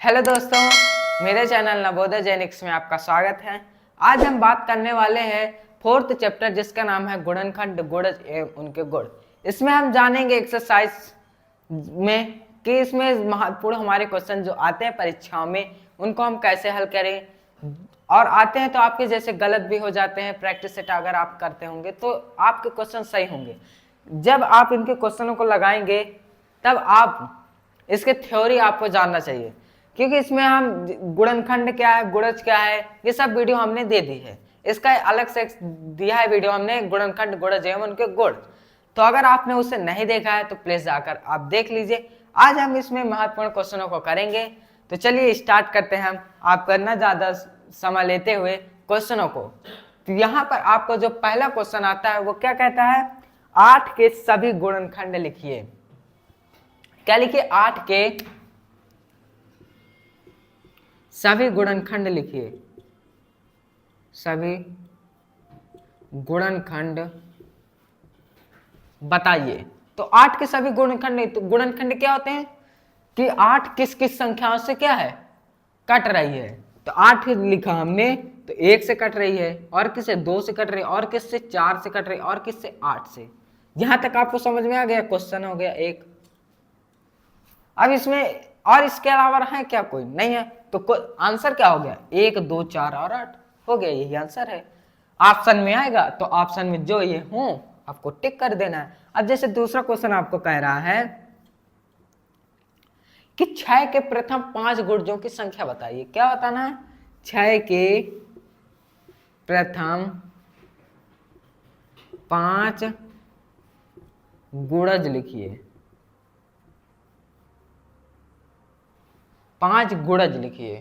Hello दोस्तों, मेरे channel Navodaya जैनिक्स में आपका स्वागत है। आज हम बात करने वाले हैं फोर्थ चैप्टर जिसका नाम है गुणनखंड, गुणज एवं उनके गुण। इसमें हम जानेंगे एक्सरसाइज में कि इसमें महत्वपूर्ण हमारे क्वेश्चन जो आते हैं परीक्षाओं में उनको हम कैसे हल करें, और आते हैं तो आपके जैसे गलत भी हो जाते हैं। प्रैक्टिस सेट अगर आप करते होंगे तो आपके क्वेश्चन सही होंगे। जब आप इनके क्वेश्चनों को लगाएंगे तब आप इसके थ्योरी आपको जानना चाहिए, क्योंकि इसमें हम गुणनखंड क्या है, गुणज क्या है, ये सब वीडियो हमने दे दी है। इसका अलग से दिया है वीडियो हमने, गुणनखंड, गुणज एवं उनके गुण। तो अगर आपने उसे नहीं देखा है तो प्लीज जाकर आप देख लीजिए। आज हम इसमें महत्वपूर्ण क्वेश्चनों को करेंगे। तो चलिए स्टार्ट करते हैं हम, आप करना ज्यादा समय लेते हुए क्वेश्चनों को। तो यहाँ पर आपको जो पहला क्वेश्चन आता है वो क्या कहता है, 8 के सभी गुणनखंड लिखिए। क्या लिखिए, 8 के सभी गुणनखंड लिखिए। सभी गुणनखंड बताइए। तो 8 के सभी गुणनखंड, तो गुणनखंड क्या होते हैं कि 8 किस किस संख्याओं से क्या है, कट रही है। तो 8 लिखा हमने, तो 1 से कट रही है, और किससे 2 से कट रही है, और किससे 4 से कट रही है, और किससे 8 से। यहां तक आपको समझ में आ गया, क्वेश्चन हो गया एक। अब इसमें और इसके अलावा है क्या, कोई नहीं है, तो आंसर क्या हो गया, 1 2 4 और 8 हो गया, यही आंसर है। ऑप्शन में आएगा तो ऑप्शन में जो ये हो आपको टिक कर देना है। अब जैसे दूसरा क्वेश्चन आपको कह रहा है कि 6 के प्रथम 5 गुणजों की संख्या बताइए। क्या बताना है, 6 के प्रथम 5 गुणज लिखिए। 5 गुणज लिखिए।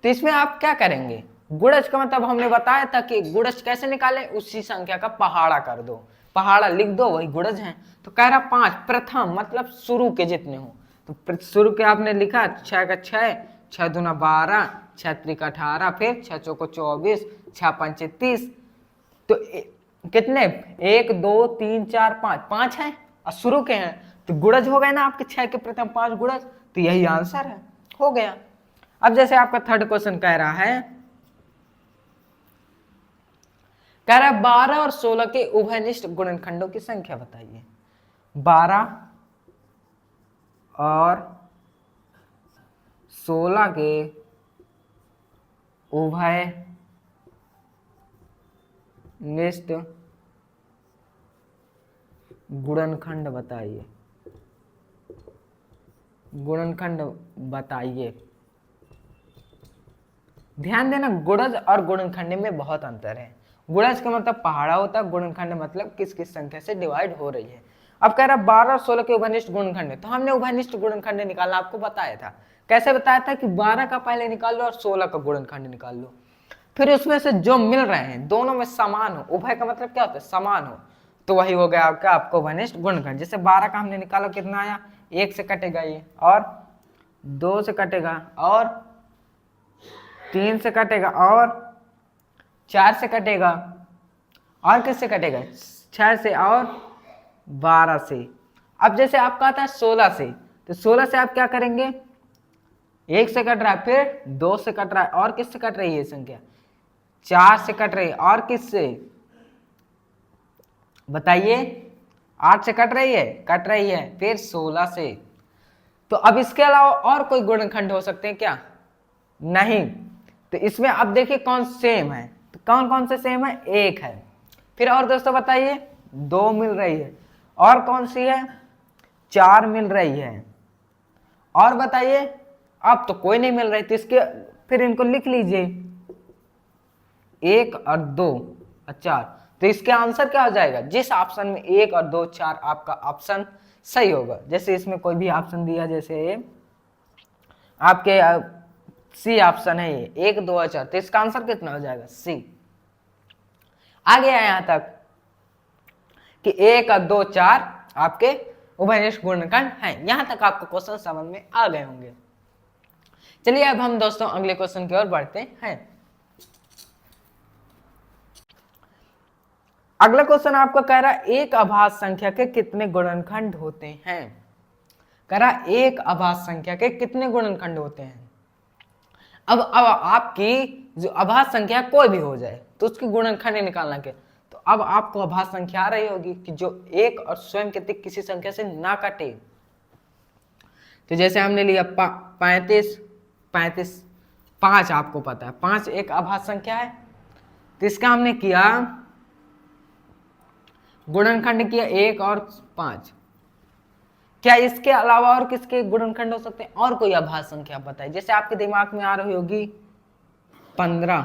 तो इसमें आप क्या करेंगे, गुणज का मतलब हमने बताया था कि गुणज कैसे निकाले, उसी संख्या का पहाड़ा कर दो, पहाड़ा लिख दो, वही गुणज है। तो कह रहा 5 प्रथम मतलब शुरू के जितने हो, तो शुरू के आपने लिखा 6 का 6, 6 दूना 12, 6 त्रिक 18, फिर 6 चौको 24, 6 पंचे 30। तो कितने, 1 2 3 4 5, 5 है और शुरू के हैं, तो गुणज हो गए ना आपके 6 के प्रथम 5 गुणज। तो यही आंसर है, हो गया। अब जैसे आपका थर्ड क्वेश्चन कह रहा है, कह रहा है 12 और 16 के उभयनिष्ठ गुणनखंडों की संख्या बताइए। 12 और 16 के उभयनिष्ठ गुणनखंड बताइए। गुणनखंड बताइए। ध्यान देना, गुणज और गुणनखंड में बहुत अंतर है। गुणज का मतलब पहाड़ा होता है, गुणनखंड मतलब किस किस संख्या से डिवाइड हो रही है। अब कह रहा 12 और 16 के उभयनिष्ठ गुणनखंड, तो हमने उभयनिष्ठ गुणनखंड निकालना आपको बताया था। कैसे बताया था कि 12 का पहले निकाल लो और 16 का गुणनखंड निकाल लो, फिर उसमें से जो मिल रहे हैं दोनों में समान हो, उभय का मतलब क्या होता है, समान हो, तो वही हो गया आपका आपको उभयनिष्ठ गुणनखंड। जैसे 12 का हमने निकाला, कितना आया, 1 से कटेगा ये, और 2 से कटेगा, और 3 से कटेगा, और 4 से कटेगा, और किससे कटेगा, 6 से, और 12 से। अब जैसे आपका आता है 16 से, तो 16 से आप क्या करेंगे, 1 से कट रहा है, फिर 2 से कट रहा है, और किससे कट रही है संख्या, 4 से कट रही है, और किससे बताइए, 8 से कट रही है, फिर 16 से। तो अब इसके अलावा और कोई गुणनखंड हो सकते हैं क्या, नहीं। तो इसमें अब देखिए कौन सेम है, तो कौन कौन से सेम है, 1 है, फिर और दोस्तों बताइए 2 मिल रही है, और कौन सी है, 4 मिल रही है, और बताइए अब तो कोई नहीं मिल रही। तो इसके फिर इनको लिख लीजिए, 1 और 2 और 4। तो इसके आंसर क्या हो जाएगा, जिस ऑप्शन में 1 और 2 4 आपका ऑप्शन सही होगा। जैसे इसमें कोई भी ऑप्शन दिया, जैसे आपके सी ऑप्शन है ये, 1 2 और 4, तो इसका आंसर कितना हो जाएगा, सी। आ गया यहां तक कि 1 और 2 4 आपके उभयनिष्ठ गुणनखंड हैं। यहां तक आपको क्वेश्चन समझ में आ गए होंगे। चलिए अब हम दोस्तों अगले क्वेश्चन की ओर बढ़ते हैं। अगला क्वेश्चन आपको कह रहा है एक अभाज्य संख्या के कितने गुणनखंड होते हैं। कह रहा एक अभाज्य संख्या के कितने गुणनखंड होते हैं। अब आपकी जो अभाज्य संख्या कोई भी हो जाए तो उसकी गुणनखंड निकालना क्या, तो अब आपको अभाज्य संख्या आ रही होगी कि जो एक और स्वयं के अतिरिक्त किसी संख्या से ना कटे। तो जैसे हमने लिया 35, 5 आपको पता है 5 एक अभाज्य संख्या है, तो इसका हमने किया गुणनखंड किया 1 और 5। क्या इसके अलावा और किसके गुणनखंड हो सकते हैं, और कोई अभाज्य संख्या बताइए। जैसे आपके दिमाग में आ रही होगी 15,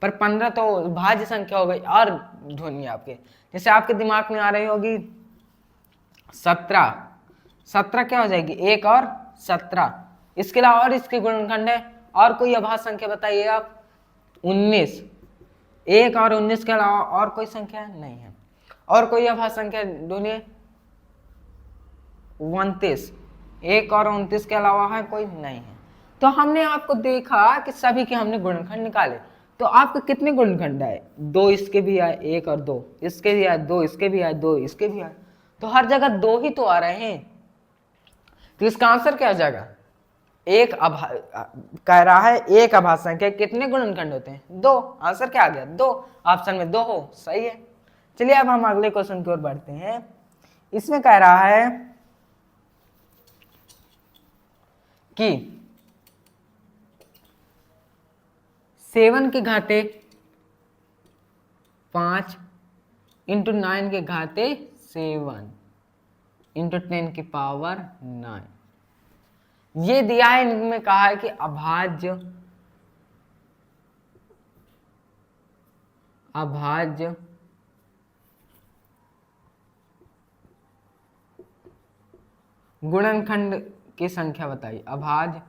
पर 15 तो भाज्य संख्या हो गई, और ढूंढिए आपके। जैसे आपके दिमाग में आ रही होगी 17, 17 क्या हो जाएगी 1 और 17। इसके अलावा और इसके गुणनखंड है, और कोई अभाज्य संख्या बताइए आप। 19, 1 और 19 के अलावा और कोई संख्या नहीं है, और कोई अभाज्य संख्या ढूंढिए। 29, 1 और 29 के अलावा है कोई नहीं है। तो हमने आपको देखा कि सभी के हमने गुणनखंड निकाले। तो आपके कितने गुणनखंड आए, 2 इसके भी आए, 1 और 2 इसके भी आए, 2 इसके भी आए, 2 इसके भी आए, तो हर जगह 2 ही तो आ रहे हैं। तो इसका आंसर क्या हो जाएगा, कह रहा है एक अभाज्य संख्या कितने गुणनखंड होते हैं, 2। आंसर क्या आ गया 2, ऑप्शन में 2 हो, सही है। चलिए अब हम अगले क्वेश्चन की ओर बढ़ते हैं। इसमें कह रहा है कि 7 के घाते 5 इंटू 9 के घाते 7 इंटू 10 की पावर 9, ये दिया है। इनमें कहा है कि अभाज्य गुणनखंड की संख्या बताइए, अभाज्य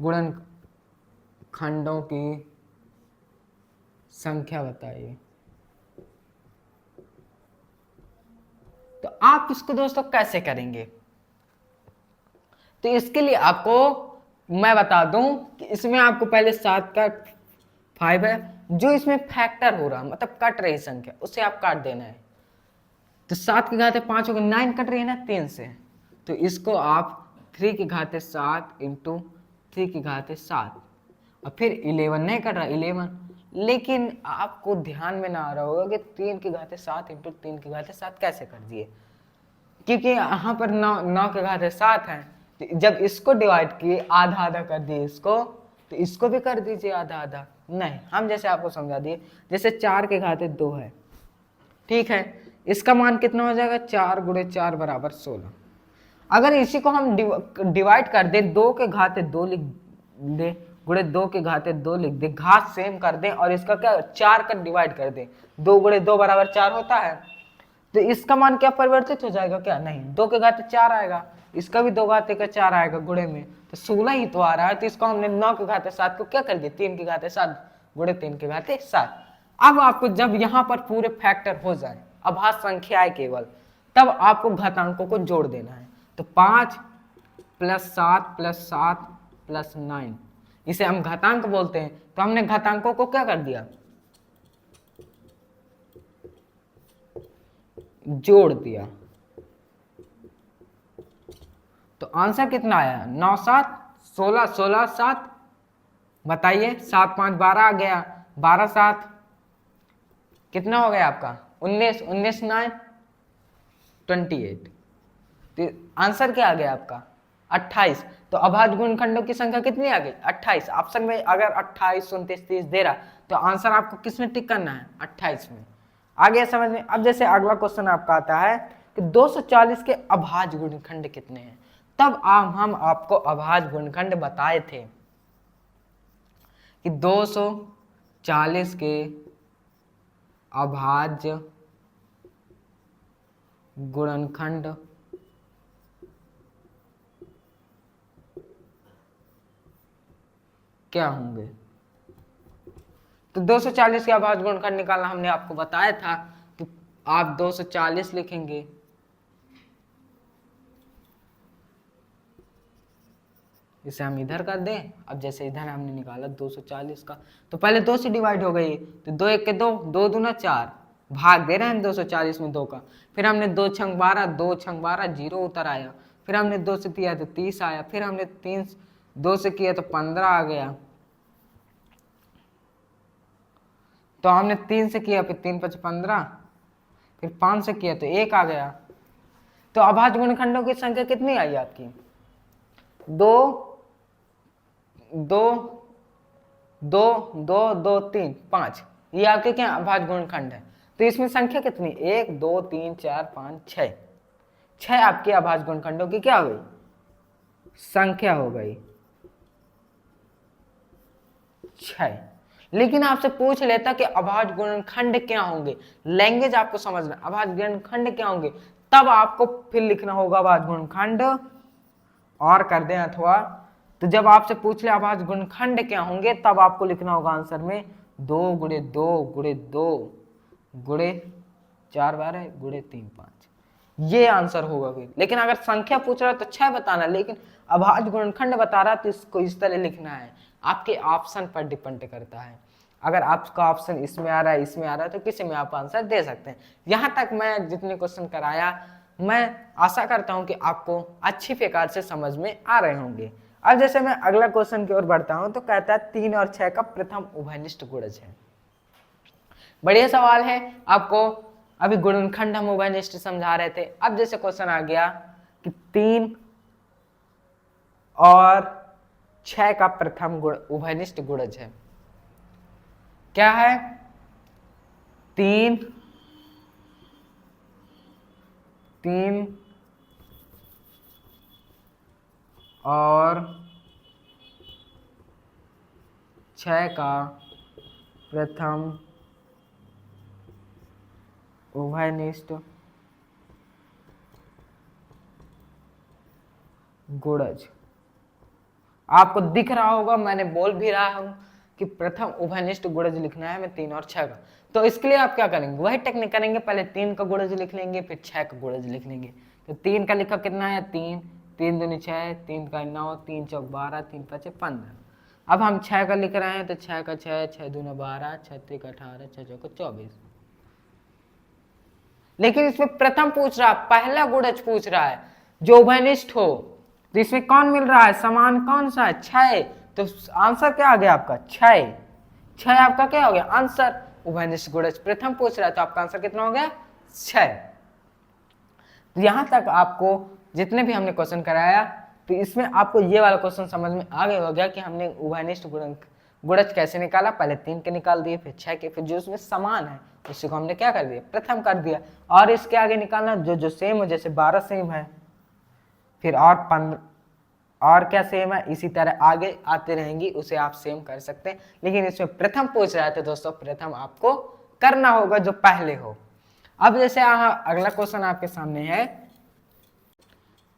गुणनखंडों की संख्या बताइए। तो आप इसको दोस्तों कैसे करेंगे, तो इसके लिए आपको मैं बता दूं कि इसमें आपको पहले 7 का 5 है, जो इसमें फैक्टर हो रहा मतलब कट रही संख्या, उसे आप काट देना है। तो 7 की घाते 5 हो गए, 9 कट रही है ना 3 से, तो इसको आप 3 की घाते 7 इंटू 3 की घाते 7, और फिर 11 नहीं कट रहा 11, लेकिन आपको ध्यान में ना आ रहा होगा कि 3 की घाते 7 इंटू 3 की घाते 7 कैसे कर दिए, क्योंकि यहाँ पर 9 के घाते 7 है। तो जब इसको डिवाइड किए आधा आधा कर दिए इसको, तो इसको भी कर दीजिए आधा आधा। नहीं, हम जैसे आपको समझा दिए, जैसे 4 के घाते 2 है, ठीक है, इसका मान कितना हो जाएगा 4 गुणे 4 बराबर 16। अगर इसी को हम डिवाइड कर दे, 2 के घाते 2 लिख दे गुणे 2 के घाते 2 लिख दे, घात सेम कर दे और इसका क्या 4 का डिवाइड कर दे, 2 गुणे 2 बराबर 4 होता है, तो इसका मान क्या परिवर्तित हो जाएगा क्या, नहीं, 2 के घाते 4 आएगा, इसका भी 2 घाते का 4 आएगा गुणे में, तो 16 ही तो आ रहा है। तो इसको हमने 9 के घाते 7 को क्या कर दिया 3 के घाते 7 गुणे 3 के घाते 7। अब आपको जब यहाँ पर पूरे फैक्टर हो जाए, अभाज्य संख्या है केवल, तब आपको घातांकों को जोड़ देना है। तो 5 + 7 + 7 + 9, इसे हम घातांक बोलते हैं। तो हमने घातांकों को क्या कर दिया, जोड़ दिया। तो आंसर कितना आया 9 7 16, 16 7, बताइए 7 5 12 आ गया, 12 7 कितना हो गया आपका 19, 19 9 28। तो आंसर क्या आ गया आपका 28। तो अभाज्य गुणनखंडों की संख्या कितनी आ गई 28। ऑप्शन में अगर 28 29 30 दे रहा, तो आंसर आपको किस में टिक करना है 28 में। आ गया समझ में। अब जैसे अगला क्वेश्चन आपका आता है कि 240 के अभाज्य गुणनखंड कितने हैं, तब हम आपको अभाज्य गुणनखंड बताए थे कि 240 के अभाज्य गुणनखंड क्या होंगे। तो 240 के अभाज्य गुणनखंड निकालना हमने आपको बताया था कि आप 240 लिखेंगे, इसे हम इधर कर दें। अब जैसे इधर हमने निकाला 240 का, तो पहले 2 से डिवाइड हो गई, तो 2 1 के 2, 2 दूना 4, भाग दे रहे हैं 240 में 2 का। फिर हमने 2 छंग 12, 2 छंग 12, 0 उतर आया। फिर हमने 2 से दिया तो 30 आया। फिर हमने 3 2 से किया तो 15 आ गया, तो हमने 3 से किया, फिर 3 5 15, फिर 5 से किया तो 1 आ गया। तो अभाज्य गुणनखंडों की संख्या कितनी आई आपकी? 2 2 2 2 2 3 5, ये आपके क्या अभाज्य गुणनखंड है। तो इसमें संख्या कितनी? 1 2 3 4 5 6, 6 आपके अभाज्य गुणनखंडों की क्या हो गई? संख्या हो गई 6। लेकिन आपसे पूछ लेता कि अभाज्य गुणनखंड क्या होंगे, लैंग्वेज आपको समझना, अभाज्य गुणनखंड क्या होंगे, तब आपको फिर लिखना होगा अभाज्य गुणनखंड और कर दें अथवा। तो जब आपसे पूछ ले अभाज्य गुणनखंड क्या होंगे, तब आपको लिखना होगा आंसर में 2 गुणे 2 गुणे 2 गुणे 4 12 गुणे 3 5, ये आंसर होगा फिर। लेकिन अगर संख्या पूछ रहा है तो 6 बताना, लेकिन अभाज्य गुणनखंड बता रहा है तो इसको इस तरह लिखना है। आपके ऑप्शन पर डिपेंड करता है, अगर आपका ऑप्शन इसमें आ रहा है, इसमें आ रहा है, तो किसी में आप आंसर दे सकते हैं। यहाँ तक मैं जितने क्वेश्चन कराया, मैं आशा करता हूँ कि आपको अच्छी प्रकार से समझ में आ रहे होंगे। अब जैसे मैं अगला क्वेश्चन की ओर बढ़ता हूँ, तो कहता है 3 और 6 का प्रथम उभयनिष्ठ गुणज है। बढ़िया सवाल है। आपको अभी गुणनखंड हम उभयनिष्ठ समझा रहे थे। अब जैसे क्वेश्चन आ गया कि 3 और 6 का प्रथम गुण उभयनिष्ठ गुणज है, क्या है? 3 और 6 का प्रथम उभयनिष्ठ गुणज। आपको दिख रहा होगा, मैंने बोल भी रहा हूं कि प्रथम उभयनिष्ठ गुणज लिखना है हमें 3 और 6 का। तो इसके लिए आप क्या करेंगे? वही टेक्निक करेंगे, पहले 3 का गुणज लिख लेंगे, फिर 6 का गुणज लिख लेंगे। तो 3 का लिखा कितना है? 3 3 दूनी 6, 3 का 9, 3 चौक 12, 3 5 15। अब हम 6 का लिख रहे हैं, तो 6 का 6, 6 दूना 12, 6 3 18, 6 चौक 24। लेकिन इसमें प्रथम पूछ रहा है, पहला गुणज पूछ रहा है जो उभयनिष्ठ हो। तो इसमें कौन मिल रहा है? समान कौन सा है? 6। तो आंसर क्या आ गया आपका? 6। 6 आपका क्या हो गया आंसर? उभयनिष्ठ गुणज प्रथम पूछ रहा है, तो आपका आंसर कितना हो गया? 6। तो यहां तक आपको जितने भी हमने क्वेश्चन कराया, तो इसमें आपको ये वाला क्वेश्चन समझ में आ गया हो गया कि हमने उभयनिष्ठ गुणज कैसे निकाला। पहले 3 के निकाल दिए, फिर 6 के, फिर जो उसमें समान है उसी को हमने क्या कर दिया? प्रथम कर दिया। और इसके आगे निकालना जो जो सेम हो, जैसे 12 सेम है, फिर और 15 और क्या सेम है, इसी तरह आगे आते रहेंगी, उसे आप सेम कर सकते हैं। लेकिन इसमें प्रथम पूछ रहा है, तो दोस्तों प्रथम आपको करना होगा जो पहले हो। अब जैसे अगला क्वेश्चन आपके सामने है,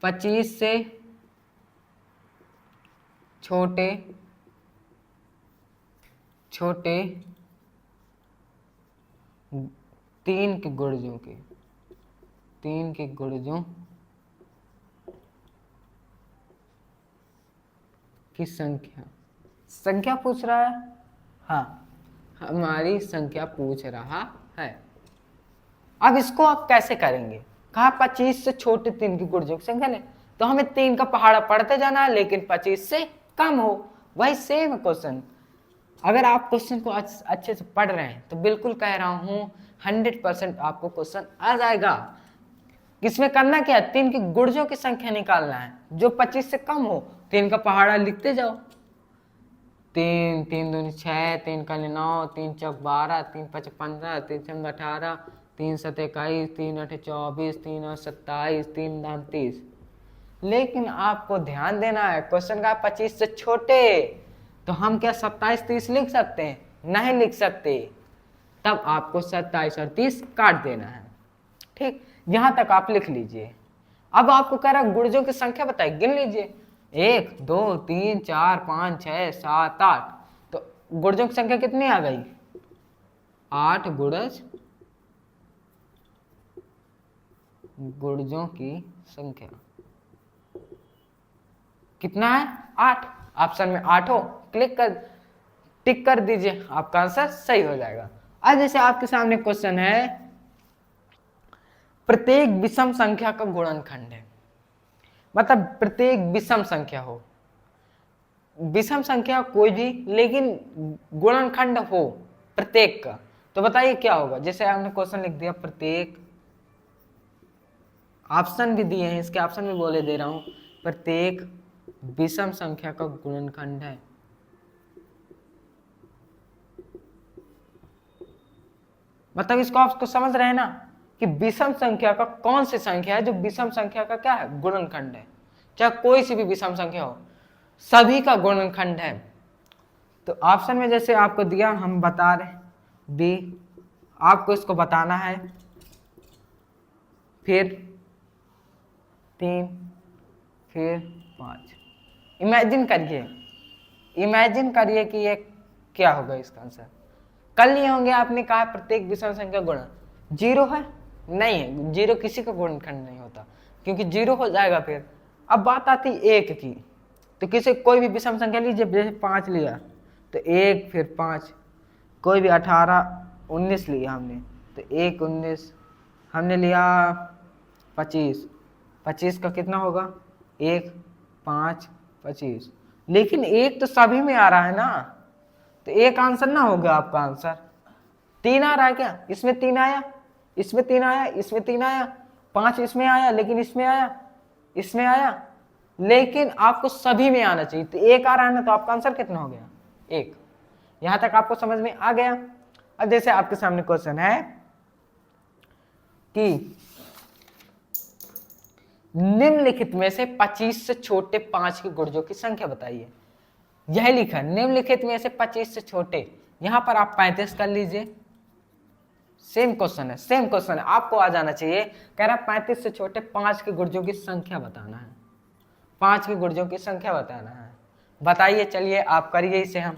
25 से छोटे 3 के गुणजों की संख्या पूछ रहा है। हाँ, हमारी संख्या पूछ रहा है। अब इसको आप कैसे करेंगे? कहा 25 से छोटे 3 की गुणजों की संख्या ले, तो हमें 3 का पहाड़ा पढ़ते जाना है, लेकिन 25 से कम हो। वही सेम क्वेश्चन। अगर आप क्वेश्चन को अच्छे से पढ़ रहे हैं, तो बिल्कुल कह रहा हूं 100% आपको क्वेश्चन आ जाएगा। इसमें करना क्या है? 3 की गुणजों की संख्या निकालना है जो 25 से कम हो। 3 का पहाड़ा लिखते जाओ, 3 3 दूनी 6, 3 का 9, 3 चौक 12, 3 5 15, 3 6 18, 3 7 21, 3 8 24, 3 और 27, 3 9 30। लेकिन आपको ध्यान देना है, क्वेश्चन का 25 से छोटे, तो हम क्या 27 30 लिख सकते हैं? नहीं लिख सकते। तब आपको 27 और 30 काट देना है। ठीक, यहां तक आप लिख लीजिए। अब आपको कह रहा है गुणजों की संख्या बताइए, गिन लीजिए। 1 2 3 4 5 6 7 8। तो गुणजों की संख्या कितनी आ गई? 8 गुणजों की संख्या कितना है? 8। ऑप्शन में 8 हो, टिक कर दीजिए, आपका आंसर सही हो जाएगा। आज जैसे आपके सामने क्वेश्चन है, प्रत्येक विषम संख्या का गुणनखंड है, मतलब प्रत्येक विषम संख्या हो, विषम संख्या कोई भी, लेकिन गुणनखंड हो प्रत्येक का, तो बताइए क्या होगा। जैसे आपने क्वेश्चन लिख दिया प्रत्येक, ऑप्शन भी दिए हैं, इसके ऑप्शन भी बोले दे रहा हूं, प्रत्येक विषम संख्या का गुणनखंड है। मतलब इसको आपको समझ रहे हैं ना कि विषम संख्या का कौन सी संख्या है जो विषम संख्या का क्या है, गुणनखंड है। चाहे कोई सी भी विषम संख्या हो, सभी का गुणनखंड है। तो ऑप्शन में जैसे आपको दिया, हम बता रहे बी, आपको इसको बताना है, फिर 3, फिर 5। इमेजिन करिए कि ये क्या होगा इसका आंसर। कल लिए होंगे आपने कहा प्रत्येक विषम संख्या गुणन, जीरो है, नहीं है, जीरो किसी का गुणनखंड नहीं होता, क्योंकि जीरो हो जाएगा फिर। अब बात आती एक की, तो किसी कोई भी विषम संख्या लीजिए, जैसे 5 लिया तो 1 फिर 5, कोई भी 18 19 लिया हमने तो 1 19, हमने लिया 25, 25 का कितना होगा, 1 5 25, लेकिन एक तो सभी में आ रहा है ना, तो एक आंसर ना हो गया आपका आंसर। 3 आ रहा है क्या, इसमें 3 आया, इसमें 3 आया, इसमें 3 आया, 5 इसमें आया, लेकिन इसमें आया, इसमें आया, लेकिन आपको सभी में आना चाहिए, तो एक आ रहा है ना, तो आपका आंसर कितना हो गया, 1। यहां तक आपको समझ में आ गया। अब जैसे आपके सामने क्वेश्चन है कि निम्नलिखित में से 25 से छोटे 5 के गुर्जों की संख्या बताइए। यह लिखा निम्नलिखित में से 25 से छोटे, यहां पर आप 35 कर लीजिए। सेम क्वेश्चन है, आपको आ जाना चाहिए। कह रहा 35 से छोटे 5 के गुर्जों की संख्या बताना है, 5 के गुर्जों की संख्या बताना है। बताइए, चलिए आप करिए इसे। हम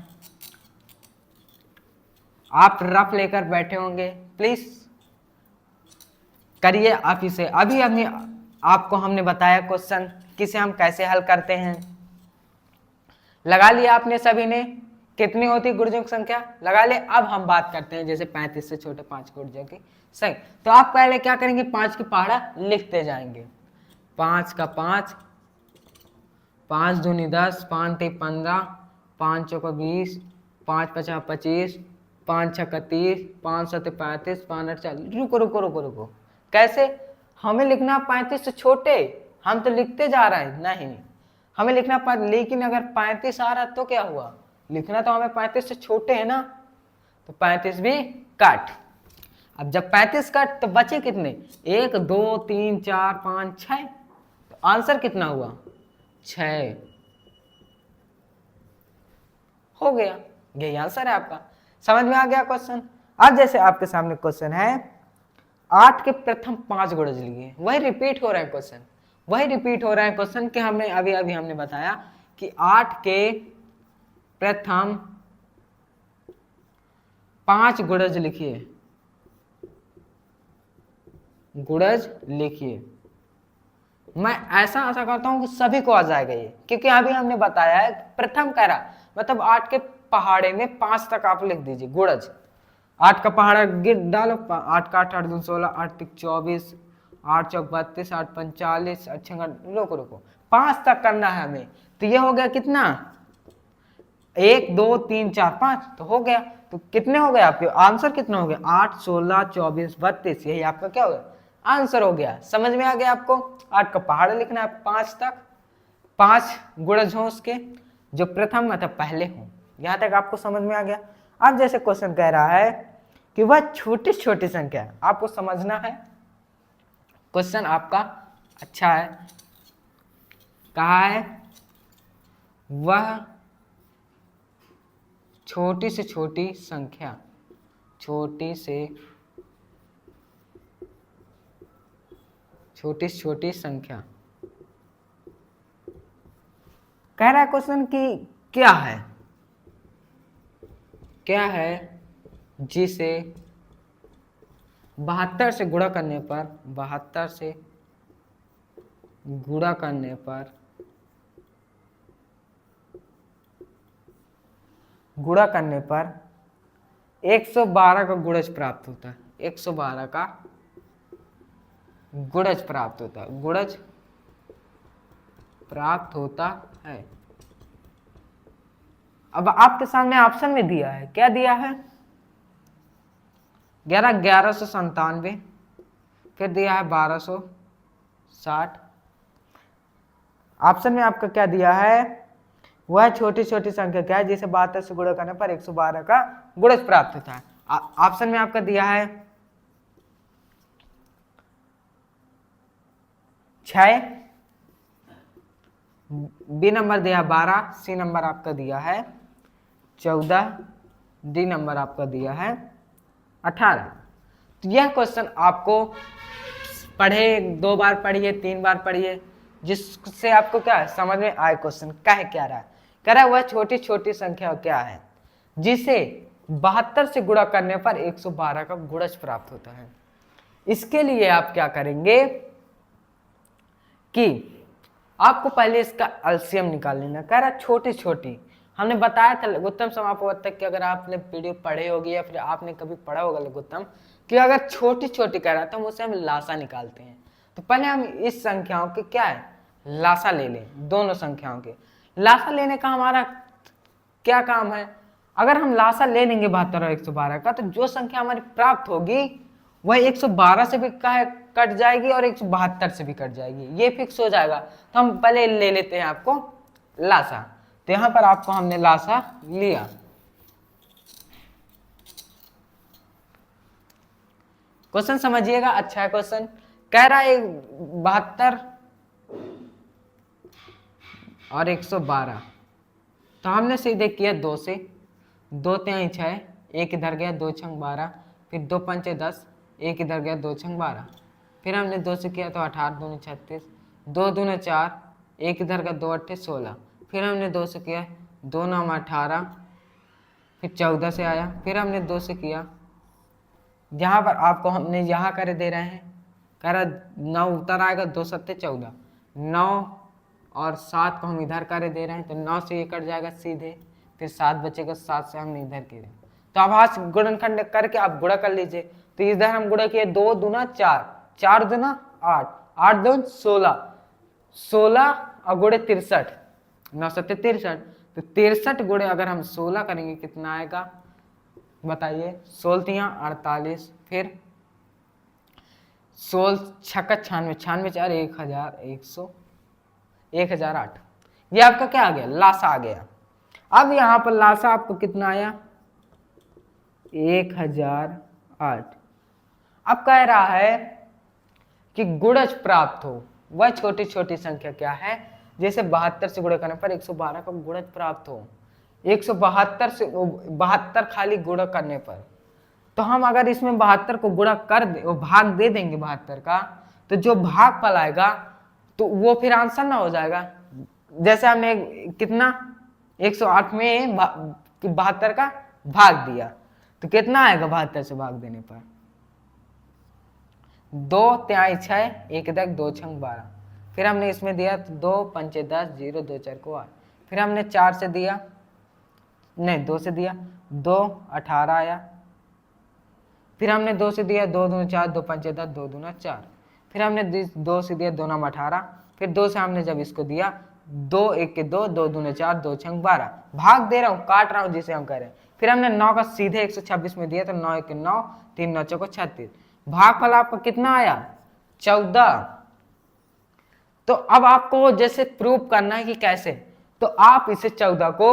आप रफ लेकर बैठे होंगे, प्लीज करिए आप इसे। अभी अभी आपको हमने बताया क्वेश्चन किसे हम कैसे हल करते हैं, लगा लिया आपने सभी ने। कितनी होती है गुर्जों की संख्या, लगा ले। अब हम बात करते हैं जैसे 35 से छोटे 5 गुर्जों की संख्या। तो आप पहले क्या करेंगे, 5 की पहाड़ा लिखते जाएंगे। 5 का 5, 5 दूनी 10, 5 3 15, 5 चौका 20, 5 50 25, 5 छक्का 30, 5 7 35, 5 8 40। रुको रुको रुको रुको, कैसे हमें लिखना 35 से छोटे, हम तो लिखते जा रहे हैं, नहीं हमें लिखना लेकिन अगर 35 आ रहा तो क्या हुआ, लिखना तो हमें 35 से छोटे है ना, तो 35 भी काट। अब जब 35 काट तो बचे कितने, 1 2 3 4 5 6, तो आंसर कितना हुआ, 6 हो गया। यही आंसर है आपका। समझ में आ गया क्वेश्चन। अब जैसे आपके सामने क्वेश्चन है 8 के प्रथम 5 गुणज लिए, वही रिपीट हो रहा है क्वेश्चन, वही रिपीट हो रहा है क्वेश्चन कि हमने अभी अभी हमने बताया कि 8 के प्रथम 5 गुणज लिखिए, गुणज लिखिए। मैं ऐसा आशा करता हूं कि सभी को आ जाएगा ये, क्योंकि अभी हमने बताया है प्रथम कह रहा, मतलब 8 के पहाड़े में 5 तक आप लिख दीजिए गुणज। 8 का पहाड़ा गिर डालो, 8 का 8 8 2 16, 8 3 24, 8 चौक 32, 8 45, अच्छा रुको रुको 5 तक करना है हमें। तो ये हो गया कितना, 1 2 3 4 5, तो हो गया। तो कितने हो गए आपके आंसर, कितना हो गया 8 16 24 32, यही आपका क्या हो गया आंसर हो गया। समझ में आ गया आपको। 8 का पहाड़ लिखना है 5 तक, 5 गुणज हो उसके जो प्रथम मतलब पहले हो। यहां तक आपको समझ में आ गया। अब जैसे क्वेश्चन कह रहा है कि वह छोटी छोटी संख्या, आपको समझना है क्वेश्चन आपका अच्छा है। कहा है वह छोटी से छोटी संख्या, छोटी से छोटी संख्या, कह रहा है क्वेश्चन कि क्या है जिसे 72 से गुणा करने पर, 72 से गुणा करने पर, गुणा करने पर 112 का गुणज प्राप्त होता है, 112 का गुणज प्राप्त होता है, गुणज प्राप्त होता है। अब आपके सामने ऑप्शन में दिया है, क्या दिया है, 11,1197, फिर दिया है 1260। ऑप्शन में आपका क्या दिया है, वह छोटी छोटी संख्या क्या है जिसे 72 से गुणा करने पर 112 का गुणज प्राप्त होता है। ऑप्शन में आपका दिया है 6, बी नंबर दिया 12, सी नंबर आपका दिया है 14, डी नंबर आपका दिया है 18। तो यह क्वेश्चन आपको पढ़े, 2 बार पढ़िए, 3 बार पढ़िए, जिससे आपको क्या है समझ में आए क्वेश्चन क्या रहा है। कह रहा है वह छोटी छोटी संख्या क्या है जिसे 72 से गुणा करने पर 112 का गुणज प्राप्त होता है। इसके लिए आप क्या करेंगे कि आपको पहले इसका एलसीएम निकाल लेना। कह रहा छोटी छोटी, हमने बताया था लघुत्तम समापवर्तक की, अगर आपने वीडियो पढ़े होगी या फिर आपने कभी पढ़ा होगा लघुत्तम, कि अगर छोटी छोटी कह रहा था तो उससे हम लासा निकालते हैं। तो पहले हम इस संख्याओं के क्या है लासा ले लें, दोनों संख्याओं के लासा लेने का हमारा क्या काम है। अगर हम लासा ले लेंगे 72 और 112 का, तो जो संख्या हमारी प्राप्त होगी वह 112 से भी कट जाएगी और 172 से भी कट जाएगी, ये फिक्स हो जाएगा। तो हम पहले ले लेते हैं आपको लासा। तो यहां पर आपको हमने लासा लिया। क्वेश्चन समझिएगा, अच्छा है क्वेश्चन। कह रहा है 72 और 112, तो हमने सीधे किया 2 से, 2 3 6, 1 इधर गया, 2 6 12, फिर 2 5 10, 1 इधर गया, 2 6 12, फिर हमने 2 से किया तो 18 दूनी 36, 2 दूनी 4, 1 इधर का 2 8 16, फिर हमने 2 से किया 2 9 18, फिर 14 से आया, फिर हमने 2 से किया, जहाँ पर आपको हमने यहाँ कर दे रहे हैं, कह रहा 9 उतर आएगा, 2 7 14, 9 और 7 को हम इधर कर दे रहे हैं, तो 9 से ये कट जाएगा सीधे, फिर 7 बचेगा, 7 से हमने इधर किए। तो अब हाथ गुणनखंड करके आप गुणा कर लीजिए। तो इधर हम गुणा किए 2 दूना 4, 4 दूना 8, 8 दून 16, 16 और गुणे 63, 9 7 63। तो 63 गुणे अगर हम 16 करेंगे कितना आएगा बताइए, 16 48, फिर 16 छक्का 96, 96 4 1100, 1008। ये आपका क्या आ गया लासा आ गया। अब यहां पर लासा आपको कितना आया 1008। अब कह रहा है कि गुणज प्राप्त हो वह छोटी छोटी संख्या क्या है जैसे 72 से गुणा करने पर 112 का गुणज प्राप्त हो। 172 से 72 खाली गुणा करने पर, तो हम अगर इसमें 72 को गुणा कर दे, भाग दे देंगे 72 का, तो जो भागफल आएगा तो वो फिर आंसर ना हो जाएगा। जैसे हमने कितना 108 में 72 का भाग दिया, तो कितना आएगा 72 से भाग देने पर 2 3 6, 1 10 2 6 12, फिर हमने इसमें दिया तो 2 5 10 0 2 4 को 8, फिर हमने 4 से दिया, नहीं 2 से दिया, 2 18 आया, फिर हमने 2 से दिया 2 दूना 4, 2 5 10 2 दूना 4, फिर हमने 2 से दिया 2 9 18, फिर 2 से हमने जब इसको दिया 2 1 के 2, 2 दूने 4, 2 6 12, भाग दे रहा हूँ काट रहा हूँ जिसे हम करें। फिर हमने 9 का सीधे 126 में दिया तो 9 1 9, 3 9 चौको 36, भागफल आपका कितना आया 14। तो अब आपको जैसे प्रूव करना है कि कैसे, तो आप इसे 14 को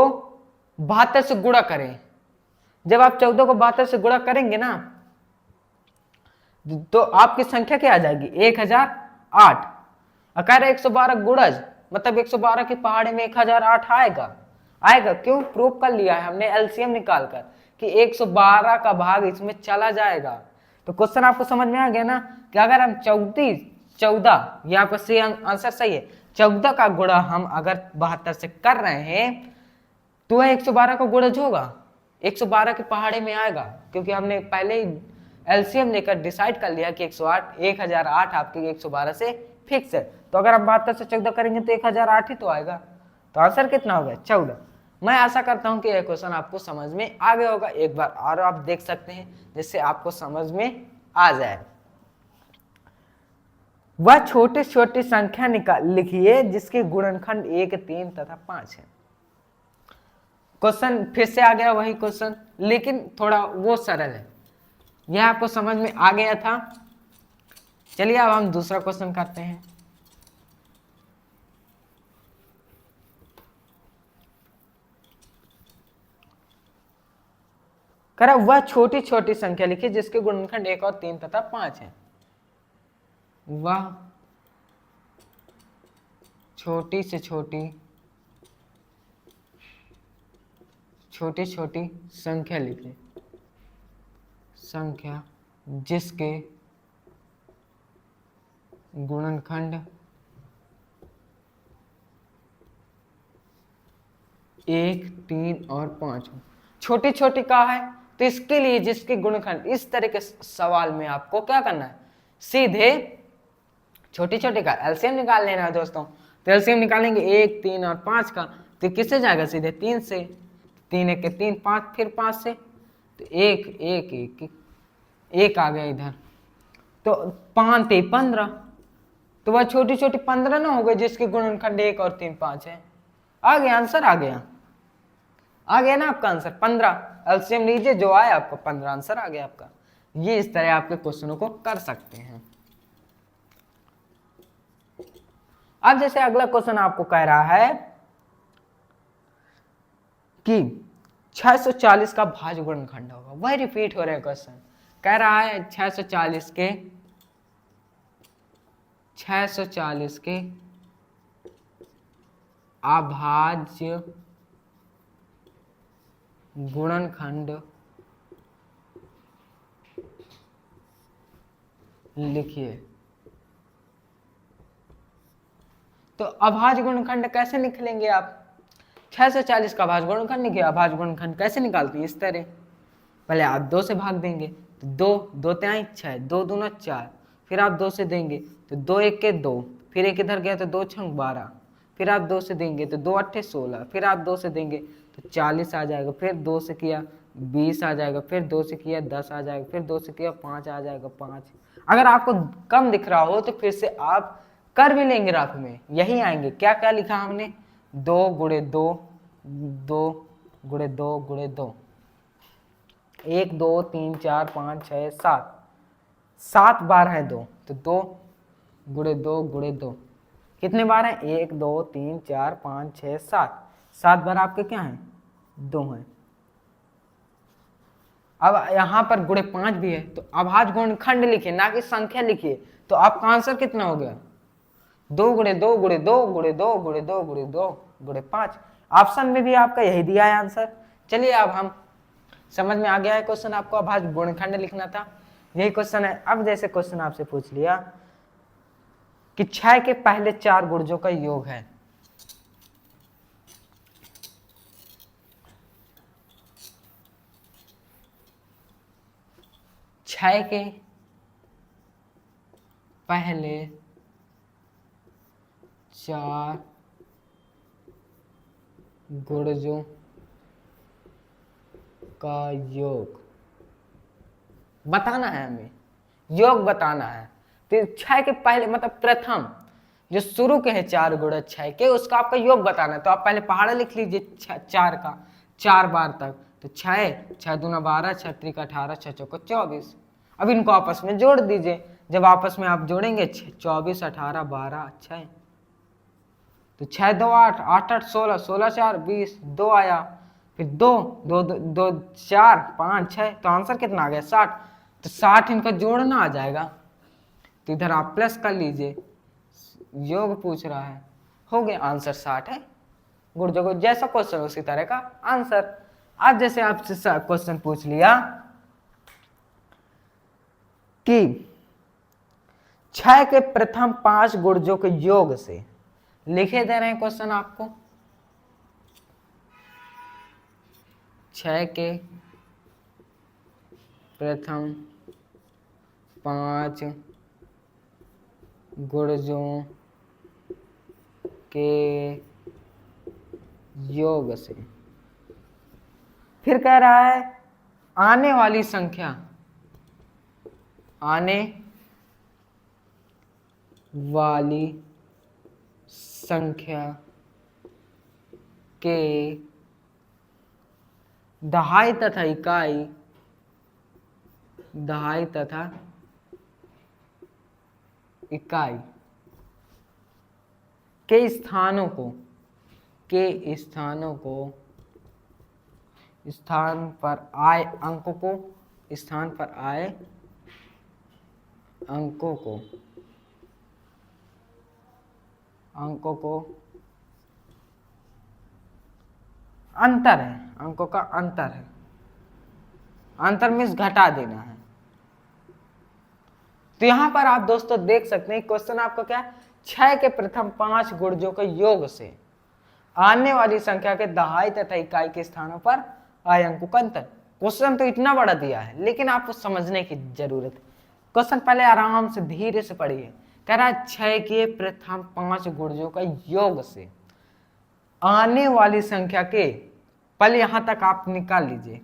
72 से गुणा करें। जब आप 14 को 72 से गुणा करेंगे ना तो आपकी संख्या क्या आ जाएगी 1008। अकार 112 गुणज मतलब 112 की पहाड़ी में 1008 आएगा क्यों, प्रूव कर लिया है हमने एलसीएम निकालकर कि 112 का भाग इसमें चला जाएगा। तो क्वेश्चन आपको समझ में आ गया ना कि अगर हम 14 ये आपका सही आंसर सही है, 14 का गुणा हम अगर 72 से कर रहे हैं तो वह 112 का गुणज होगा, 112 की पहाड़ी में आएगा, क्योंकि हमने पहले ही एलसीएम लेकर डिसाइड कर लिया कि 1008 आपके 112 से फिक्स है। तो अगर आप 72 से 14 करेंगे तो 1008 ही तो आएगा। तो आंसर कितना होगा 14। मैं आशा करता हूं कि यह क्वेश्चन आपको समझ में आ गया होगा, एक बार और आप देख सकते हैं जिससे आपको समझ में आ जाए। वह छोटी छोटी संख्या लिखिए जिसके गुणनखंड 1 3 तथा 5 है। क्वेश्चन फिर से आ गया वही क्वेश्चन, लेकिन थोड़ा वो सरल है, यह आपको समझ में आ गया था। चलिए अब हम दूसरा क्वेश्चन करते हैं। करा वह छोटी छोटी संख्या लिखिए जिसके गुणनखंड 1 और 3 तथा 5 है। वह छोटी से छोटी छोटी छोटी संख्या लिखिए, संख्या जिसके गुणनखंड 1, 3 और 5 हो। छोटी छोटी का है तो इसके लिए जिसके गुणनखंड, इस तरह के सवाल में आपको क्या करना है, सीधे छोटी छोटी का एलसीएम निकाल लेना है दोस्तों। तो एलसीएम निकालेंगे 1, 3 और 5 का, तो किससे जाएगा, सीधे 3 से। 3 1 के 3, 5 फिर 5 से, तो 1 1 1 1 आ गया इधर, तो 5 3 15, तो वह छोटी छोटी 15 ना हो गई जिसके गुणनखंड 1 और 3 5 है। आ गया आंसर, आ गया ना आपका आंसर 15। एलसीएम लीजिए, जो आया आपको 15 आंसर आ गया आपका। ये इस तरह आपके क्वेश्चनों को कर सकते हैं। अब जैसे अगला क्वेश्चन आपको कह रहा है कि 640 का भाज्य गुणनखंड होगा, वह रिपीट हो रहा है क्वेश्चन। कह रहा है 640 के अभाज्य गुणनखंड लिखिए। तो अभाज्य गुणनखंड कैसे निकलेंगे आप, 640 का अभाज्य गुणनखंड लिखिए। अभाज्य गुणनखंड कैसे निकालते हैं, इस तरह, पहले आप 2 से भाग देंगे तो 2 त्याई 6, 2 दूना 4, फिर आप 2 से देंगे तो 2 1 के 2, फिर एक इधर गया तो 2 छंग 12, फिर आप 2 से देंगे तो 2 8 16, फिर आप 2 से देंगे तो 40 आ जाएगा, फिर 2 से किया 20 आ जाएगा, फिर 2 से किया 10 आ जाएगा, फिर 2 से किया 5 आ जाएगा 5। अगर आपको कम दिख रहा हो तो फिर से आप कर भी लेंगे, रात में यही आएंगे। क्या क्या लिखा हमने, 2 गुणे 2, 2 गुणे 2 गुणे 2, 1 2 3 4 5 6 7, 7 बार है 2, तो 2 गुणे 2 गुणे 2, कितने बार है, 1 2 3 4 5 6 7, 7 बार आपके क्या है, 2 है। अब यहां पर गुणे 5 भी है, तो अभाज्य गुणनखंड लिखिए, ना कि संख्या लिखिए। तो आपका आंसर कितना हो गया, 2 गुणे 2 गुणे 2 गुणे 2 गुणे 2 गुणे 2 गुणे 5। ऑप्शन में भी आपका यही दिया है आंसर। चलिए अब हम, समझ में आ गया है क्वेश्चन आपको, अभाज्य गुणनखंड लिखना था, यही क्वेश्चन है। अब जैसे क्वेश्चन आपसे पूछ लिया कि 6 के पहले 4 गुणजों का योग है, छह के पहले 4 गुणजों का योग बताना है, हमें योग बताना है। तो 6 के पहले मतलब प्रथम जो शुरू के हैं 4 गुणज 6 के, उसका आपका योग बताना है। तो आप पहले पहाड़ा लिख लीजिए 4 का, 4 बार तक, तो 6 दूना 12, 6 त्रिक 18, 6 चौका 24। अब इनको आपस में जोड़ दीजिए, जब आपस में आप जोड़ेंगे 24 18 12 6, तो 6 2 8 8 8 16, 16 4 20, 2 आया, फिर 2 2 2 4 5 6, तो आंसर कितना आ गया 60। तो 60 इनका जोड़ना आ जाएगा, तो इधर आप प्लस कर लीजिए, योग पूछ रहा है, हो गया आंसर 60 है। गुणजों जैसा क्वेश्चन उसी तरह का आंसर। आज जैसे आपसे क्वेश्चन पूछ लिया कि 6 के प्रथम 5 गुणजों के योग से, लिखे दे रहे हैं क्वेश्चन आपको, 6 के प्रथम 5 गुणजों के योग से, फिर कह रहा है आने वाली संख्या, आने वाली संख्या के दहाई तथा इकाई, दहाई तथा इकाई के स्थानों को, के स्थानों को, स्थान पर आए अंकों को, स्थान पर आए अंकों को, अंकों को अंतर है, अंकों का अंतर है, अंतर मीन्स घटा देना है। तो यहां पर आप दोस्तों देख सकते हैं क्वेश्चन आपका क्या है, 6 के प्रथम 5 गुणजों के योग से आने वाली संख्या के दहाई तथा इकाई के स्थानों पर आए अंकों का अंतर। क्वेश्चन तो इतना बड़ा दिया है लेकिन आपको समझने की जरूरत है। क्वेश्चन पहले आराम से धीरे से पढ़िए। कह रहा है 6 के प्रथम 5 गुणजों का योग से आने वाली संख्या के, पहले यहां तक आप निकाल लीजिए,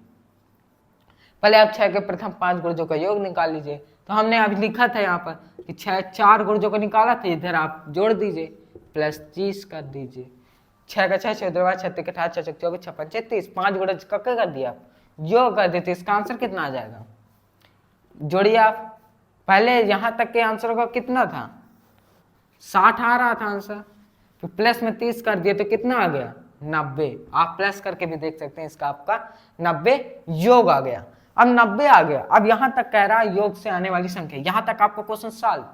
पहले आप 6 के प्रथम 5 गुणजों का योग निकाल लीजिए। तो हमने अभी लिखा था यहाँ पर कि 4 गुणजों को निकाला था, इधर आप जोड़ दीजिए प्लस 30 कर दीजिए। 6 का 6, 14 36 का 18 6 24 56 33, 5 गुणज कक्के कर दिया आप, योग कर देते, इसका आंसर कितना आ जाएगा, जोड़िए आप। पहले यहां तक के आंसर का कितना था, 60 आ रहा था आंसर, तो प्लस में 30 कर दिए तो कितना आ गया, 90। आप प्लस करके भी देख सकते हैं, इसका आपका 90 योग आ गया। अब 90 आ गया, अब यहां तक कह रहा है योग से आने वाली संख्या, यहां तक आपको क्वेश्चन सॉल्व,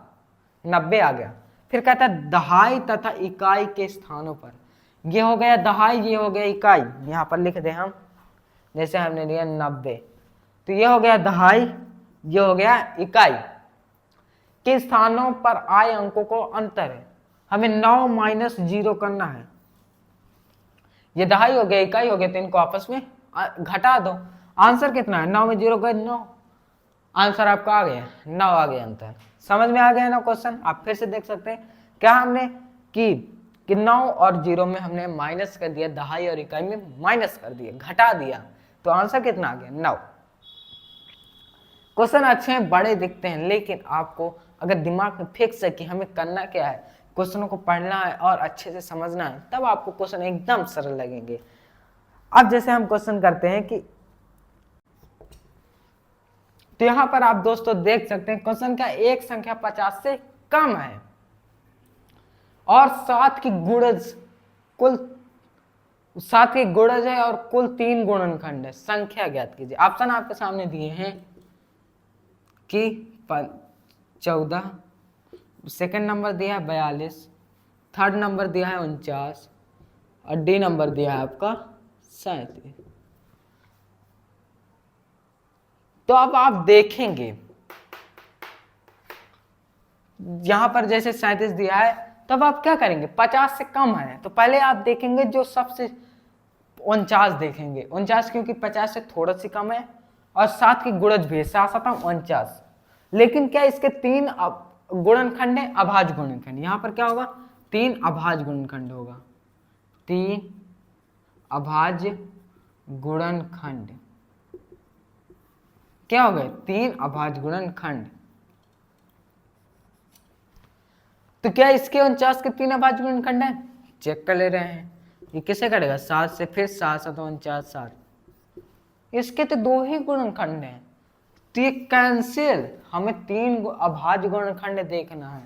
90 आ गया। फिर कहता है दहाई तथा इकाई के स्थानों पर, ये हो गया दहाई, ये हो गया इकाई, यहां पर लिख दे हम, जैसे हमने लिया 90, तो ये हो गया दहाई, ये हो गया इकाई के स्थानों पर आए अंकों को अंतर है। हमें 9 माइनस 0 करना है, ये दहाई हो गया इकाई हो गया, तो इनको आपस में घटा दो। आंसर कितना है, 9 में 0 गए 9, आंसर आपका आ गया 9 आ गया अंतर। समझ में आ गया ना क्वेश्चन, आप फिर से देख सकते हैं। क्या हमने कि 9 और 0 में हमने माइनस कर दिया, दहाई और इकाई में माइनस कर दिया, घटा दिया, तो आंसर कितना आ गया 9। क्वेश्चन अच्छे हैं, बड़े दिखते हैं, लेकिन आपको अगर दिमाग में फिक्स है कि हमें करना क्या है, क्वेश्चनों को पढ़ना है और अच्छे से समझना है, तब आपको क्वेश्चन एकदम सरल लगेंगे। अब जैसे हम क्वेश्चन करते हैं कि, तो यहां पर आप दोस्तों देख सकते हैं क्वेश्चन का एक संख्या 50 से कम है और 7 की गुणज, कुल 7 की गुणज है और कुल 3 गुणनखंड है, संख्या ज्ञात कीजिए। ऑप्शन आपके सामने दिए हैं कि 14, सेकंड नंबर दिया है 42, थर्ड नंबर दिया है 49 और डी नंबर दिया है आपका 37। तो अब आप देखेंगे यहां पर जैसे 37 दिया है, तब आप क्या करेंगे, 50 से कम है तो पहले आप देखेंगे जो सबसे 49 देखेंगे, 49 क्योंकि 50 से थोड़ा सी कम है और 7 की गुणज भी है, 49। लेकिन क्या इसके 3 गुणनखंड है, अभाज्य गुणनखंड। यहां पर क्या होगा, 3 अभाज्य गुणनखंड होगा, 3 अभाज्य गुणनखंड। क्या हो गए, 3 अभाज्य गुणनखंड। तो क्या इसके 49 के 3 अभाज्य गुणनखंड है, चेक कर ले रहे हैं। ये किसे करेगा, 7 से, फिर 7 7 49 60, इसके तो 2 ही गुणनखंड हैं, तो ये कैंसिल, हमें 3 अभाज्य गुणनखंड देखना है,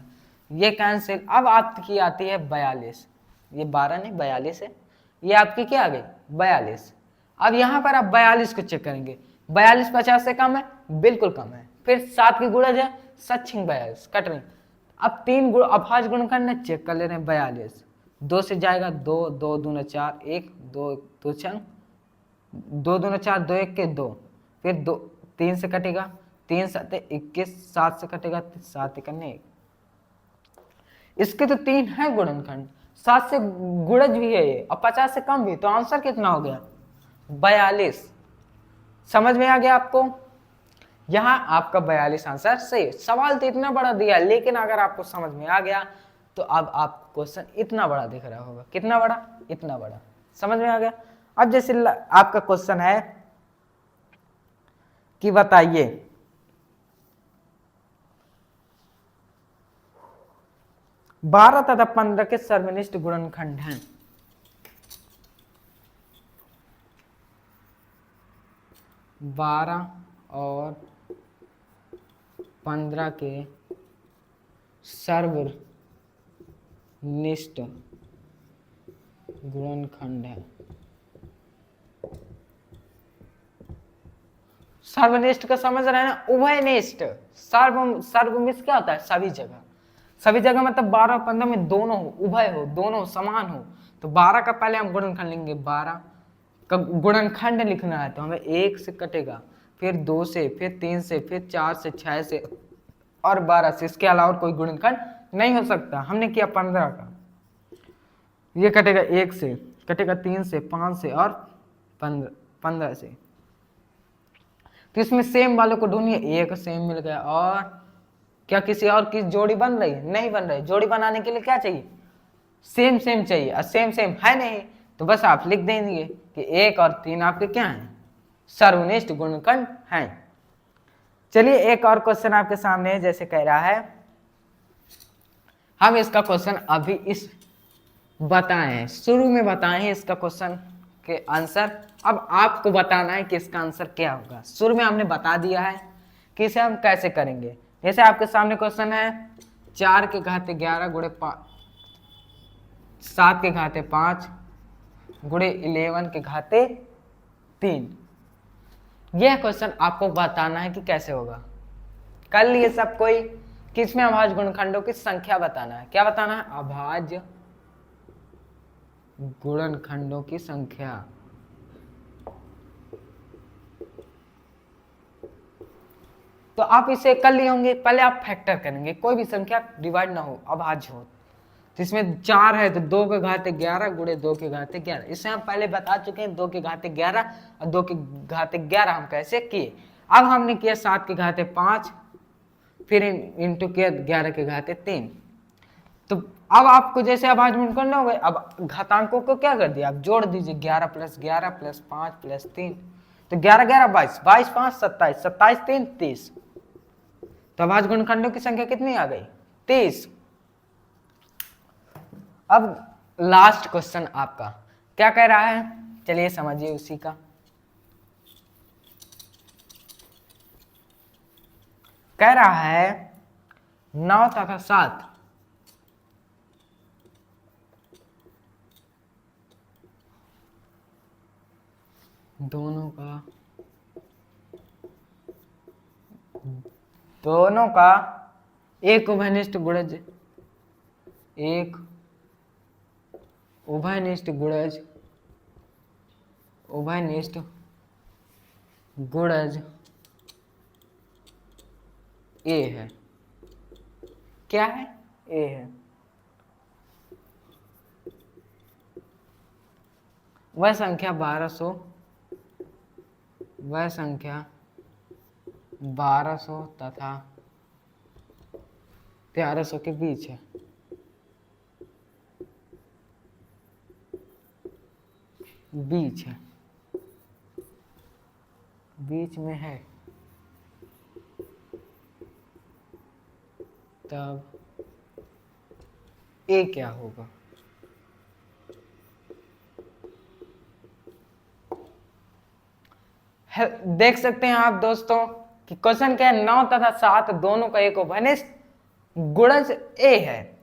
ये कैंसिल। अब आपकी आती है 42, ये 12 नहीं 42 है, ये आपकी क्या आ गई 42। अब यहां पर आप 42 को चेक करेंगे, 42 50 से कम है, बिल्कुल कम है, फिर 7 की गुणज है, सचिंग 42 कट रही। अब 3 अभाज्य गुणनखंड है, चेक कर ले रहे हैं 42, 2 से जाएगा 2, 2 दूना 4 1, 2 2 छंग, 2 दूना 4 2 1 के 2, फिर 2 3 से कटेगा, 3 7 21, 7 से कटेगा 7 1 1। इसके तो 3 है गुणनखंड, 7 से गुणज भी है ये और 50 से कम भी, तो आंसर कितना हो गया 42। समझ में आ गया आपको, यहां आपका 42 आंसर सही है। सवाल तो इतना बड़ा दिया, लेकिन अगर आपको समझ में आ गया तो अब आप क्वेश्चन इतना बड़ा दिख रहा होगा, कितना बड़ा, इतना बड़ा, समझ में आ गया। अब जैसे आपका क्वेश्चन है कि बताइए 12 तथा 15 के सर्वनिष्ठ गुणनखंड हैं। 12 और 15 के सर्वनिष्ठ गुणनखंड है। सर्वनिष्ठ का समझ रहे हैं ना, उभयनिष्ठ। सर्वनिष्ठ क्या होता है? सभी जगह, सभी जगह मतलब 12 और 15 में दोनों हो, उभय हो, दोनों समान हो। तो 12 का पहले हम गुणनखंड लेंगे, 12 का गुणनखंड लिखना है तो हमें 1 से कटेगा, फिर 2 से, फिर 3 से, फिर 4 से, 6 से और 12 से। इसके अलावा कोई गुणनखंड नहीं हो सकता। हमने किया 15 का, ये कटेगा 1 से, कटेगा 3 से, 5 से और 15 से। तो इसमें सेम वालों को ढूंढिए, एक सेम मिल गया। और क्या किसी और की जोड़ी बन रही? नहीं बन रही। जोड़ी बनाने के लिए क्या चाहिए? सेम सेम चाहिए, और सेम सेम है नहीं, तो बस आप लिख देंगे कि 1 और 3 आपके क्या हैं? सर्वनिष्ठ गुणनखंड हैं। चलिए एक और क्वेश्चन आपके सामने है, जैसे कह रहा है, हम इसका क्वेश्चन अभी इस बताए हैं, शुरू में बताए हैं इसका क्वेश्चन के आंसर। अब आपको बताना है कि इसका आंसर क्या होगा। शुरू में हमने बता दिया है कि इसे हम कैसे करेंगे। जैसे आपके सामने क्वेश्चन है 4 के घाते 11 गुणे 7 के घाते 5 गुणे 11 के घाते 3। यह क्वेश्चन आपको बताना है कि कैसे होगा। कर लिए सब कोई? किसमें अभाज्य गुणनखंडों की संख्या बताना है। क्या बताना है? अभाज्य गुणनखंडों की संख्या। तो आप इसे कर लिए होंगे। पहले आप फैक्टर करेंगे, कोई भी संख्या डिवाइड ना हो, अभाज्य हो। तो इसमें 4 है तो 2 के घाते 11 गुणे 2 के घाते 11। इसे हम पहले बता चुके हैं, 2 के घाते 11 और 2 के घाते 11 हम कैसे किए। अब हमने किया 7 के घाते 5, फिर इंटू किया 11 के घाते 3। तो अब आपको जैसे अभाज्य गुणनखंड हो गए, अब घातांकों को क्या कर दिया, आप जोड़ दीजिए, 11 + 11 + 5 + 3। तो 11 11 22, 22 5 27, 27 3 30। तो अभाज्य गुणनखंडों की संख्या कितनी आ गई? 30। अब लास्ट क्वेश्चन आपका क्या कह रहा है, चलिए समझिए उसी का। कह रहा है 9 तथा 7 दोनों का एक उभयनिष्ठ गुणज, एक उभयनिष्ठ गुणज, उभयनिष्ठ गुणज ए है। क्या है? ए है। वह संख्या 1200, वह संख्या 1200 तथा 1300 के बीच है। बीच है, बीच में है। तब ए क्या होगा? देख सकते हैं आप दोस्तों कि क्वेश्चन क्या है, 9 तथा 7 दोनों का एक उभयनिष्ठ गुणज ए है।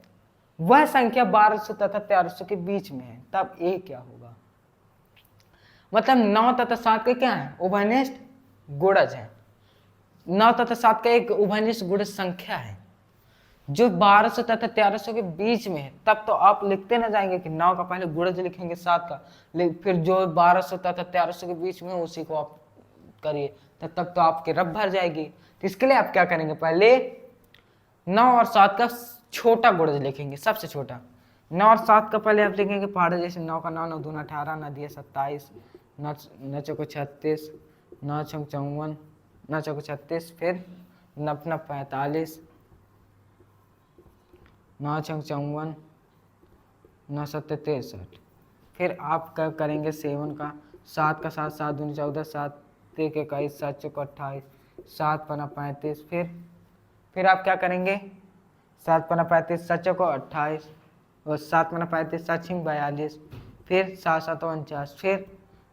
वह संख्या 1200 तथा 1300 के बीच में है, तब ए क्या होगा? मतलब 9 तथा 7 के क्या है? उभयनिष्ठ गुणज है। 9 तथा 7 का एक उभयनिष्ठ गुणज संख्या है जो 1200 तथा 1300 के बीच में है। तब तो आप लिखते ना जाएंगे कि 9 का पहले गुणज लिखेंगे 7 का, फिर जो 1200 तथा 1300 के बीच में है उसी को आप करिए, तब तो आपके रब भर जाएगी। तो इसके लिए आप क्या करेंगे, पहले 9 और 7 का छोटा गुणज लिखेंगे, सबसे छोटा। 9 और 7 का पहले आप लिखेंगे पहाड़, जैसे 9 का 9, 9 दूना 18, 9 दिया 27, 9 चौको 36, 9 छंग 54, 9 चौको 36, फिर 9 9 45, 9 छंग 54, 9 7 63। फिर आप क्या करेंगे 7 का, 7 का 7, 7 दूनी 14, 7 1 21, 7 चौको 28, 7 पना 35। फिर आप क्या करेंगे, 7 पना 35, 7 चौको 28 और 7 पना 35, 7 छिंग 42, फिर 7 7 49, फिर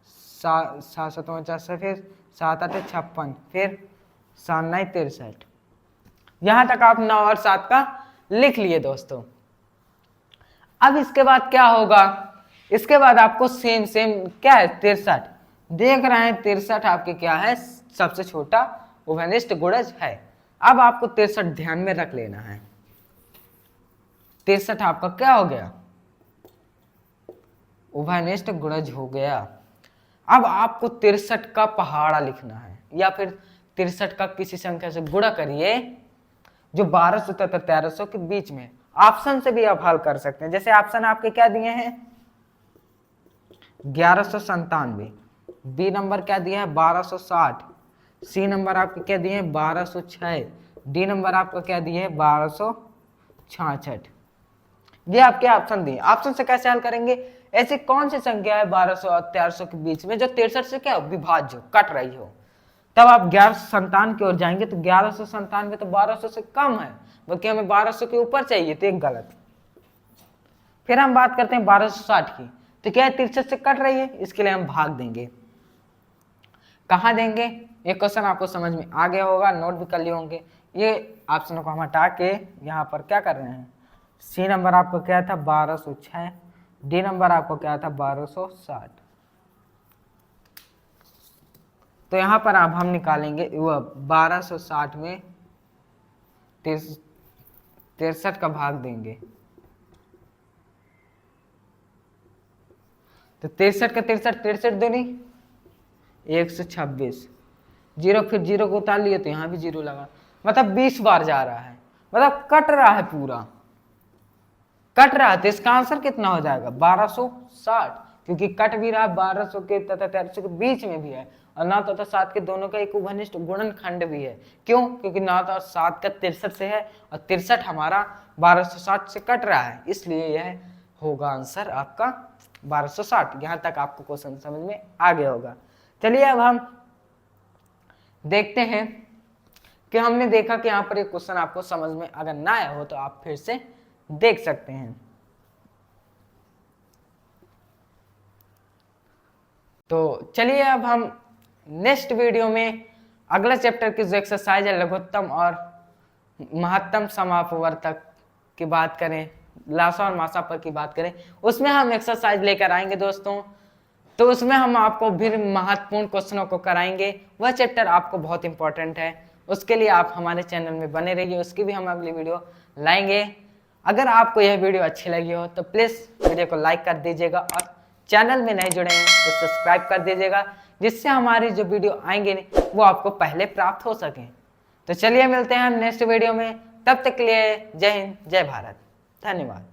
7 7 49 से फिर 7 8 56, फिर 7 9 63। यहां तक आप 9 और 7 का लिख लिए दोस्तों। अब इसके बाद क्या होगा, इसके बाद आपको सेम क्या है 63 देख रहे हैं, 63 आपके क्या है सबसे छोटा उभयनिष्ठ गुणज है। अब आपको 63 ध्यान में रख लेना है। 63 आपका क्या हो गया, उभयनिष्ठ गुणज हो गया। अब आपको 63 का पहाड़ा लिखना है, या फिर 63 का किसी संख्या से गुणा करिए जो 1200 तथा 1300 के बीच में। ऑप्शन से भी आप हल कर सकते हैं। जैसे ऑप्शन आपके क्या दिए हैं 1197, बी नंबर क्या दिया है 1260, सी नंबर आपके क्या दिए हैं 1206, डी नंबर आपका क्या दिए है 1266। ये आपके ऑप्शन दिए। ऑप्शन से कैसे हल करेंगे, ऐसी कौन सी संख्या है 1200 और 1300 के बीच में जो 63 से क्या विभाज्य हो, कट रही हो। तब आप 1197 की ओर जाएंगे तो 1197 तो 1200 से कम है, बल्कि हमें 1200 के ऊपर चाहिए, तो एक गलत। फिर हम बात करते हैं 1260 की, तो क्या है 63 से कट रही है, इसके लिए हम भाग देंगे। कहाँ देंगे, ये क्वेश्चन आपको समझ में आ गया होगा, नोट भी कर लिए होंगे। ये ऑप्शन को हम हटा के यहाँ पर क्या कर रहे हैं, सी नंबर आपको क्या था 1206, डी नंबर आपको क्या था 1260। तो यहाँ पर अब हम निकालेंगे 1260 में 63 का भाग देंगे, तो 63 का 63 दूनी 126, जीरो, फिर जीरो को उतार लिए तो यहाँ भी जीरो लगा, मतलब 20 बार जा रहा है, मतलब कट रहा है, पूरा कट रहा है। तो इसका आंसर कितना हो जाएगा 1260, क्योंकि कट भी रहा 1200 के तथा 1300 के बीच में भी है, और 9 तथा 7 के दोनों का एक उभयनिष्ठ गुणनखंड भी है। क्यों, क्योंकि 9 तथा 7 का 63 से है, और 63 हमारा 1260 से कट रहा है, इसलिए यह होगा आंसर आपका 1260। यहाँ तक आपको क्वेश्चन समझ में आ गया होगा। चलिए अब हम देखते हैं कि हमने देखा कि यहाँ पर एक क्वेश्चन आपको समझ में अगर ना आया हो तो आप फिर से देख सकते हैं। तो चलिए अब हम नेक्स्ट वीडियो में अगला चैप्टर की जो एक्सरसाइज है लघुत्तम और महत्तम समापवर्तक की बात करें, लासा और मासा पर की बात करें, उसमें हम एक्सरसाइज लेकर आएंगे दोस्तों। तो उसमें हम आपको भी महत्वपूर्ण क्वेश्चनों को कराएंगे, वह चैप्टर आपको बहुत इंपॉर्टेंट है। उसके लिए आप हमारे चैनल में बने रहिए, उसकी भी हम अगली वीडियो लाएंगे। अगर आपको यह वीडियो अच्छी लगी हो तो प्लीज़ वीडियो को लाइक कर दीजिएगा, और चैनल में नए जुड़े हैं तो सब्सक्राइब कर दीजिएगा, जिससे हमारी जो वीडियो आएंगे वो आपको पहले प्राप्त हो सकें। तो चलिए मिलते हैं हम नेक्स्ट वीडियो में, तब तक के लिए जय हिंद, जय भारत, धन्यवाद।